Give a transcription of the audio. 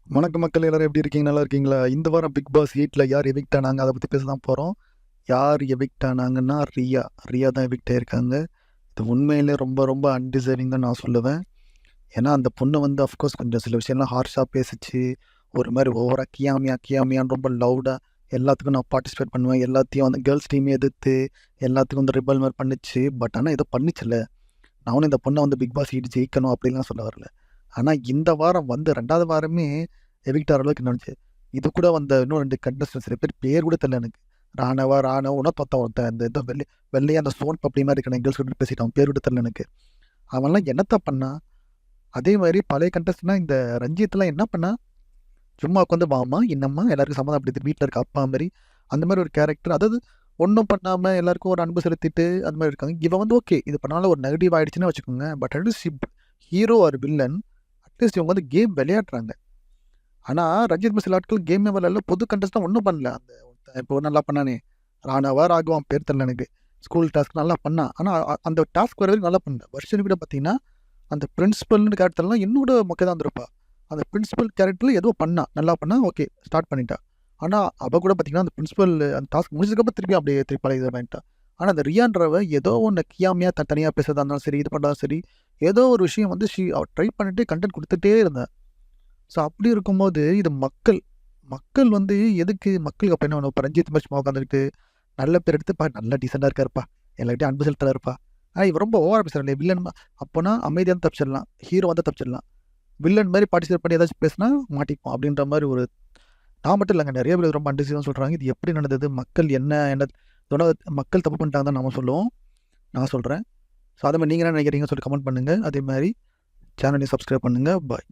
வணக்க மக்கள் எல்லாரும் எப்படி இருக்கீங்க? நல்லா இருக்கீங்களா? இந்த வாரம் பிக் பாஸ் 8ல யார் எவிக்ட் ஆனாங்க? அத பத்தி பேச தான் போறோம். யார் எவிக்ட் ஆனாங்கன்னா, ரியா. ரியா தான் எவிக்ட் ஆயிருக்காங்க. இது உண்மையிலே ரொம்ப ரொம்ப அன்டிசர்விங் தான் நான் சொல்லுவேன். ஏன்னா, அந்த பொண்ணு வந்து அஃப்கோர்ஸ் கொஞ்சம் சில விஷயம்லாம் ஹார்ஷா பேசுச்சு. ஒரு மாரி ஓவரா கியாமியா கியாமியான்னு ரொம்ப லவுடா எல்லாத்துக்கும் நான் பார்ட்டிசிபேட் பண்ணுவேன். எல்லாத்தையும் வந்து கேர்ள்ஸ் டீமே எதிர்த்து எல்லாத்துக்கும் வந்து ரிபல் மாரி பண்ணுச்சு. பட் ஆனா ஏதோ பண்ணுச்சுல்ல. நான் ஒண்ணும் இந்த பொண்ண வந்து பிக் பாஸ் 8 ஜெயிக்கணும் அப்படின்லாம் சொல்ல வரல. ஆனா இந்த வாரம் வந்து 2வது வாரமே எவிக்ட் ஆகுற அளவுக்கு நடந்துச்சு. இது கூட வந்த இன்னும் 2 கண்டஸ்டன்ட்ஸ் சில பேர் கூட தெரியல எனக்கு. ராணவ் இன்னொருத்தன் ஒருத்தன் இந்த ஏதோ வெள்ளையா அந்த சோன் பப்படி மாரி இருக்கானே கேர்ள்ஸ் கூட பேசிட்டான். அவன் பேர் கூட தெரியல எனக்கு. அவன்லாம் என்னத்த பண்ணான்? அதே மாரி பழைய கண்டஸ்டன்ட்னா இந்த ரஞ்சித்லாம் என்ன பண்ணான்? சும்மா உட்காந்து வாம்மா, என்னம்மா எல்லாருக்கும் சமாதானப்படுத்திட்டு வீட்ல இருக்க அப்பா மாரி, அந்த மாரி ஒரு கேரக்டர். அதாவது ஒண்ணும் பண்ணாம எல்லாருக்கும் ஒரு அன்பு செலுத்திட்டு அது மாரி இருக்காங்க. இவன் வந்து ஓகே. இது பண்ணாலும் ஒரு நெகட்டிவ் ஆயிடுச்சுன்னு வச்சுக்கோங்க. But at least hero R villain at least இவங்க வந்து கேம் விளையாடுறாங்க. ஆனா, ரஞ்சித் சில ஆட்கள் கேமே விளையாடல. புது கண்டஸ்டன்ட் ஒண்ணும் பண்ணல. அந்த ஒருத்தன் இப்போ நல்லா பண்ணானே, ராகவன் பேர் தெரியல எனக்கு. ஸ்கூல் டாஸ்க் நல்லா பண்ணான். ஆனா, அந்த டாஸ்க் வர வரைக்கும் நல்லா பண்ணல. வர்ஷினி கூட பார்த்தீங்கன்னா, அந்த பிரின்சிபல்னு கேரக்டர்லாம் இன்னும் கூட மொக்க தான் இருந்திருப்பா. அந்த பிரின்சிபல் கேரக்டர்ல ஏதோ பண்ணா. நல்லா பண்ணா. ஓகே. ஸ்டார்ட் பண்ணிட்டா. ஆனா, அவ கூட பார்த்தீங்கன்னா, அந்த பிரின்சிபல் அந்த டாஸ்க் முடிச்சதுக்கப்புறம் திருப்பி அப்படியே பழைய இது பண்ணிட்டா. ஆனா, அந்த ரியான்றவ ஏதோ ஒண்ணு கியாமியா தனியா பேசுறதா இருந்தாலும் சரி, இது பண்றதா சரி, ஏதோ ஒரு விஷயம் வந்து அவ ட்ரை பண்ணிட்டு கன்டென்ட் குடுத்துட்டே இருந்தா. ஸோ அப்படி இருக்கும்போது, இது மக்கள் வந்து எதுக்கு மக்களுக்கு அப்ப என்ன வேணும்? இப்ப ரஞ்சித் மாரி சும்மா உட்காந்துக்கிட்டு, நல்ல பேர் எடுத்து, நல்லா டீசென்ட்டா இருக்காருப்பா. எல்லார்கிட்டயும் அன்பு செலுத்துறாருப்பா. இவர் ரொம்ப ஓவரா பேசுறாருல்ல. அப்போனா அமைதியா இருந்து தப்பிச்சிடலாம். ஹீரோ வந்தா தப்பிச்சிடலாம். வில்லன் மாரி பார்ட்டிசிபேட் பண்ணி ஏதாச்சும் பேசினா மாட்டிப்போம். அப்படின்ற மாரி ஒரு நான் மட்டும் இல்லங்க. நெறைய பேர் ரொம்ப அன்டிசிவா சொல்றாங்க. இது எப்படி நடந்தது? மக்கள் என்ன இதோட மக்கள் தப்பு பண்ணிட்டாங்கன்னு தான் நாம சொல்லுவோம். நான் சொல்றேன். ஸோ அதே மாரி நீங்க என்ன நினைக்கிறீங்கன்னு சொல்லி கமெண்ட் பண்ணுங்க. அதே மாரி சேனலையும் சப்ஸ்கிரைப் பண்ணுங்க. பாய்.